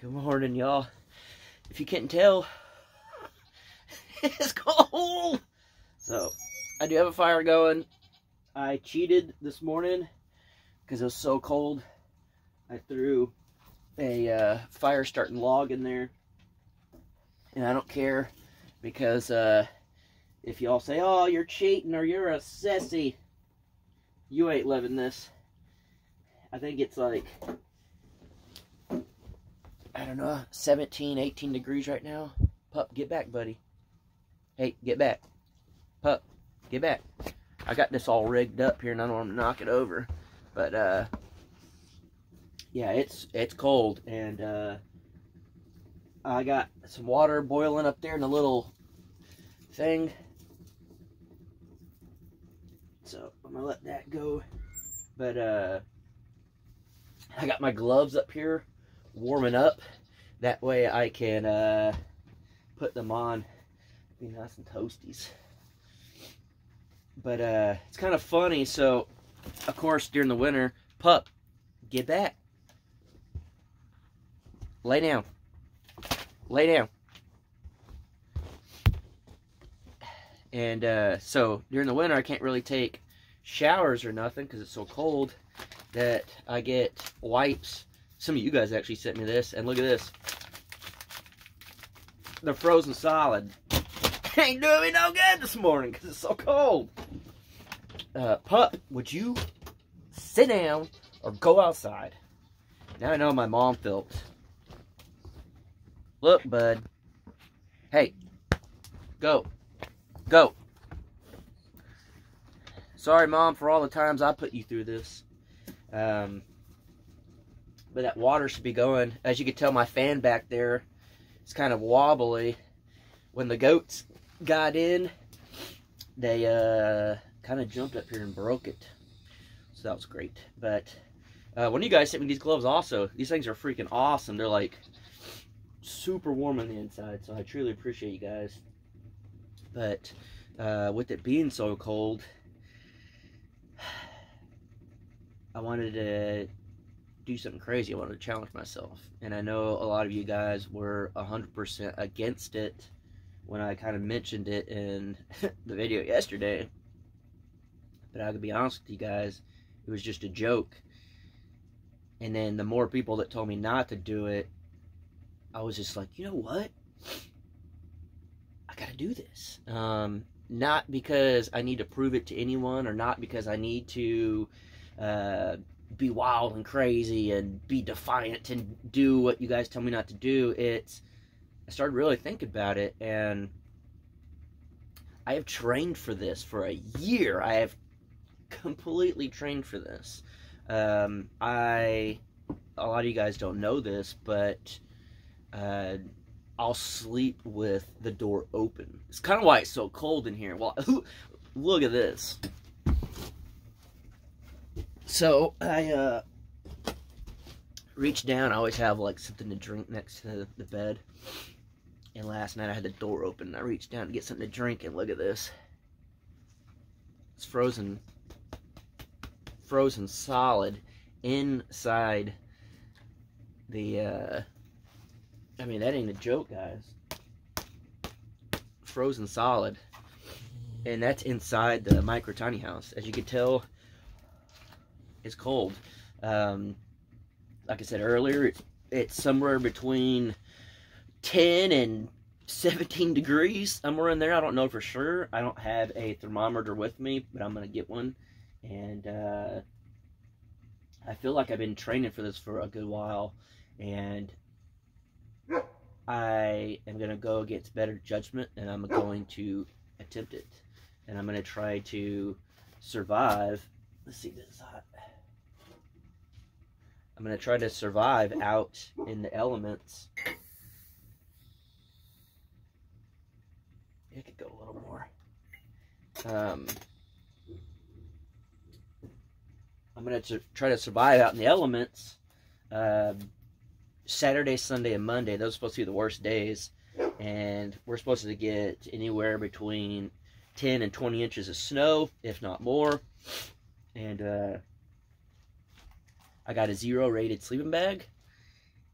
Good morning, y'all. If you can't tell, it's cold. So, I do have a fire going. I cheated this morning because it was so cold. I threw a fire starting log in there. And I don't care because if y'all say, oh, you're cheating or you're a sissy, you ain't living this. I think it's like, I don't know, 17, 18 degrees right now. Pup, get back, buddy. Hey, get back. Pup, get back. I got this all rigged up here and I don't want to knock it over. But, yeah, it's cold. And, I got some water boiling up there in a little thing. So, I'm going to let that go. But, I got my gloves up here warming up. That way I can put them on. Be nice and toasties. But it's kind of funny. So, of course, during the winter, pup, get back. Lay down. Lay down. And so, during the winter, I can't really take showers or nothing because it's so cold that I get wipes. Some of you guys actually sent me this, and look at this. They're frozen solid. Ain't doing me no good this morning because it's so cold. Pup, would you sit down or go outside? Now I know my mom felt. Look, bud. Hey, go. Go. Sorry, Mom, for all the times I put you through this. But that water should be going. As you can tell, my fan back there is kind of wobbly. When the goats got in, they kind of jumped up here and broke it. So that was great. But one of you guys sent me these gloves also. These things are freaking awesome. They're like super warm on the inside. So I truly appreciate you guys. But with it being so cold, I wanted to do something crazy. I wanted to challenge myself. And I know a lot of you guys were 100% against it when I kind of mentioned it in the video yesterday. But I could be honest with you guys, it was just a joke. And then the more people that told me not to do it, I was just like, you know what? I gotta do this. Not because I need to prove it to anyone, or not because I need to be wild and crazy and be defiant and do what you guys tell me not to do. I started really thinking about it, and I have trained for this for a year. I have completely trained for this. A lot of you guys don't know this, but I'll sleep with the door open. It's kind of why it's so cold in here. Well, look at this. So, I reached down. I always have, like, something to drink next to the bed. And last night I had the door open. And I reached down to get something to drink, and look at this. It's frozen solid inside the, I mean, that ain't a joke, guys. Frozen solid. And that's inside the micro tiny house. As you can tell, it's cold. Like I said earlier, it's somewhere between 10 and 17 degrees. Somewhere in there. I don't know for sure. I don't have a thermometer with me, but I'm going to get one. And I feel like I've been training for this for a good while. And I am going to go against better judgment, and I'm going to attempt it. And I'm going to try to survive. Let's see if this is hot. I'm going to try to survive out in the elements. It could go a little more. I'm going to try to survive out in the elements. Saturday, Sunday, and Monday, those are supposed to be the worst days. And we're supposed to get anywhere between 10 and 20 inches of snow, if not more. And I got a 0 rated sleeping bag.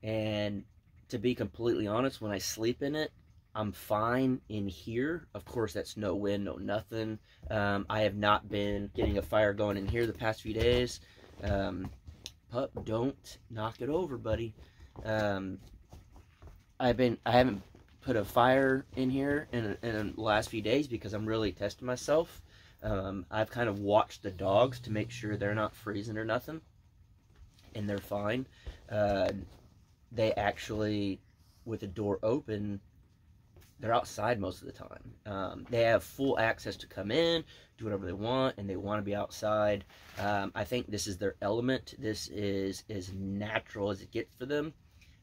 And to be completely honest, when I sleep in it, I'm fine in here. Of course, that's no wind, no nothing. I have not been getting a fire going in here the past few days. Pup, don't knock it over, buddy. I haven't put a fire in here in the last few days because I'm really testing myself. I've kind of watched the dogs to make sure they're not freezing or nothing, and they're fine. They actually, with the door open, they're outside most of the time. They have full access to come in, do whatever they want, and they want to be outside. I think this is their element. This is as natural as it gets for them,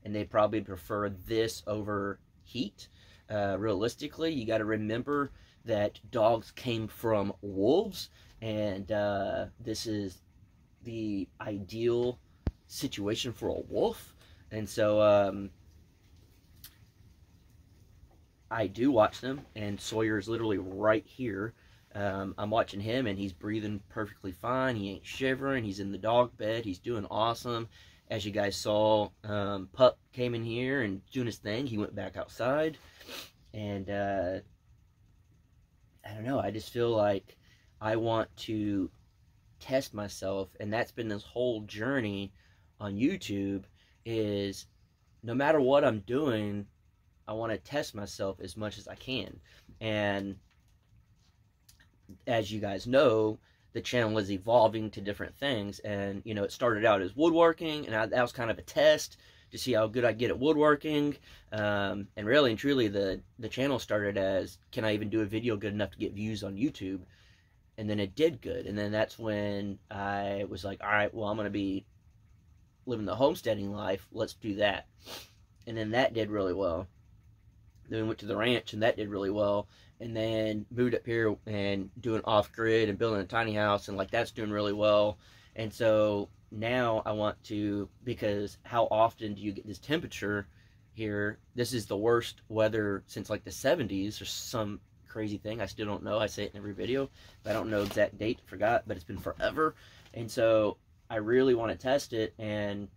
and they probably prefer this over heat. Realistically, you got to remember that dogs came from wolves, and this is the ideal situation for a wolf. And so I do watch them, and Sawyer is literally right here. I'm watching him, and he's breathing perfectly fine. He ain't shivering. He's in the dog bed. He's doing awesome. As you guys saw, Pup came in here and doing his thing. He went back outside, and I don't know. I just feel like I want to test myself, and that's been this whole journey on YouTube. Is no matter what I'm doing, I want to test myself as much as I can. And as you guys know, the channel is evolving to different things. And, you know, it started out as woodworking, and that was kind of a test to see how good I get at woodworking. And really and truly, the channel started as, can I even do a video good enough to get views on YouTube? And then it did good. And then that's when I was like, all right, well, I'm going to be living the homesteading life. Let's do that. And then that did really well. Then we went to the ranch, and that did really well. And then moved up here and doing off-grid and building a tiny house, and like that's doing really well. And so now I want to, because how often do you get this temperature here? This is the worst weather since like the 70s or some crazy thing. I still don't know. I say it in every video, but I don't know exact date. Forgot, but it's been forever. And so I really want to test it. And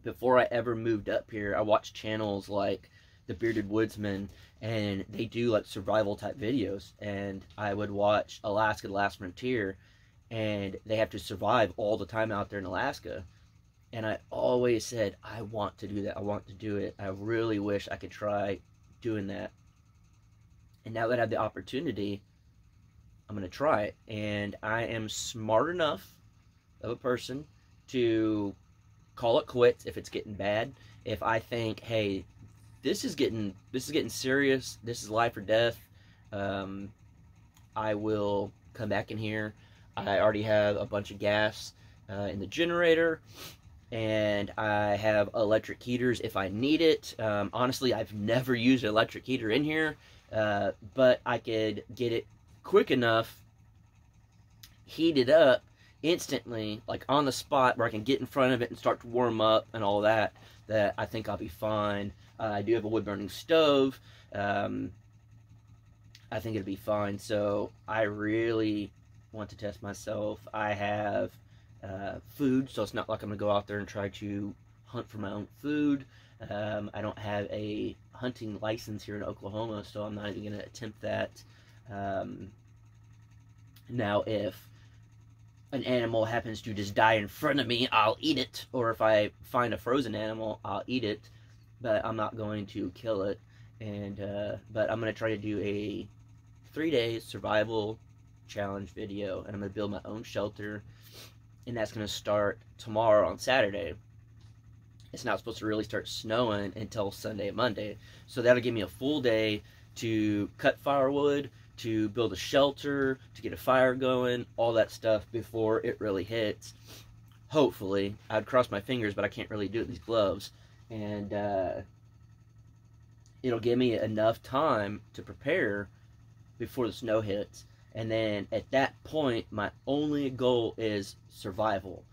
before I ever moved up here, I watched channels like The Bearded Woodsman, and they do like survival type videos. And I would watch Alaska: The Last Frontier, and they have to survive all the time out there in Alaska. And I always said, I want to do that. I want to do it. I really wish I could try doing that. And now that I have the opportunity, I'm going to try it. And I am smart enough of a person to call it quits if it's getting bad. If I think, hey, this is getting serious, this is life or death, I will come back in here. I already have a bunch of gas in the generator, and I have electric heaters if I need it. Honestly, I've never used an electric heater in here, but I could get it quick enough, heat it up instantly, like on the spot, where I can get in front of it and start to warm up and all that, that I think I'll be fine. I do have a wood-burning stove. I think it'll be fine. So I really want to test myself. I have food, so it's not like I'm going to go out there and try to hunt for my own food. I don't have a hunting license here in Oklahoma, so I'm not even going to attempt that. Now, if an animal happens to just die in front of me, I'll eat it. Or if I find a frozen animal, I'll eat it. But I'm not going to kill it. And but I'm going to try to do a 3-day survival challenge video. And I'm going to build my own shelter. And that's going to start tomorrow on Saturday. It's not supposed to really start snowing until Sunday and Monday. So that'll give me a full day to cut firewood, to build a shelter, to get a fire going, all that stuff before it really hits. Hopefully. I'd cross my fingers, but I can't really do it with these gloves. And it'll give me enough time to prepare before the snow hits. And then at that point, my only goal is survival.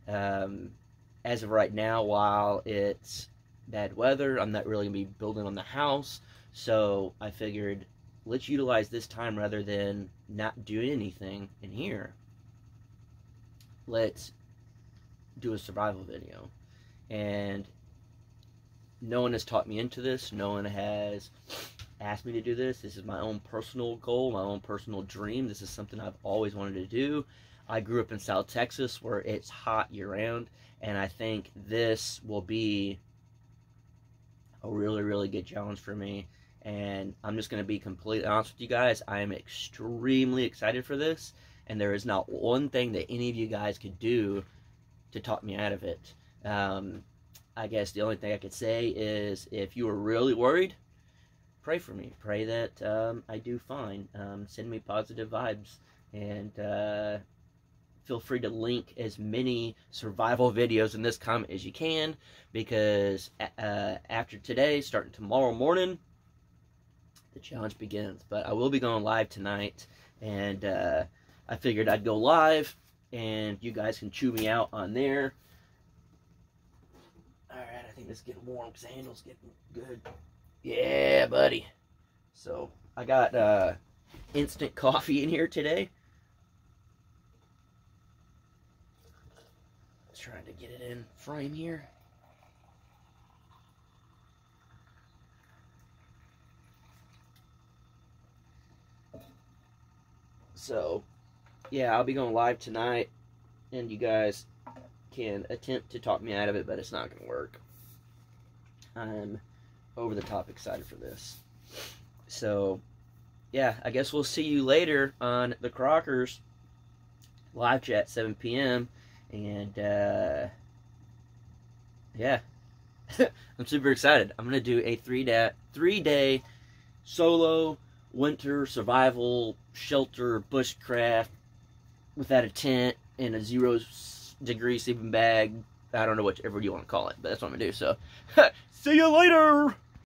As of right now, while it's bad weather, I'm not really going to be building on the house. So I figured, let's utilize this time rather than not doing anything in here. Let's do a survival video. And no one has taught me into this. No one has asked me to do this. This is my own personal goal, my own personal dream. This is something I've always wanted to do. I grew up in South Texas where it's hot year-round, and I think this will be a really, really good challenge for me. And I'm just going to be completely honest with you guys. I am extremely excited for this, and there is not one thing that any of you guys could do to talk me out of it. I guess the only thing I could say is, if you were really worried, pray for me. Pray that I do fine. Send me positive vibes, and feel free to link as many survival videos in this comment as you can, because after today, starting tomorrow morning, the challenge begins. But I will be going live tonight, and I figured I'd go live, and you guys can chew me out on there. Alright, I think this is getting warm because the handle's getting good. Yeah, buddy. So, I got instant coffee in here today. Trying to get it in frame here. So, yeah, I'll be going live tonight, and you guys can attempt to talk me out of it, but it's not going to work. I'm over the top excited for this. So, yeah, I guess we'll see you later on the Crockers live chat, 7 p.m. And, yeah, I'm super excited. I'm going to do a three-day solo winter survival shelter bushcraft without a tent and a 0-degree sleeping bag. I don't know, whichever you want to call it, but that's what I'm going to do. So, see you later!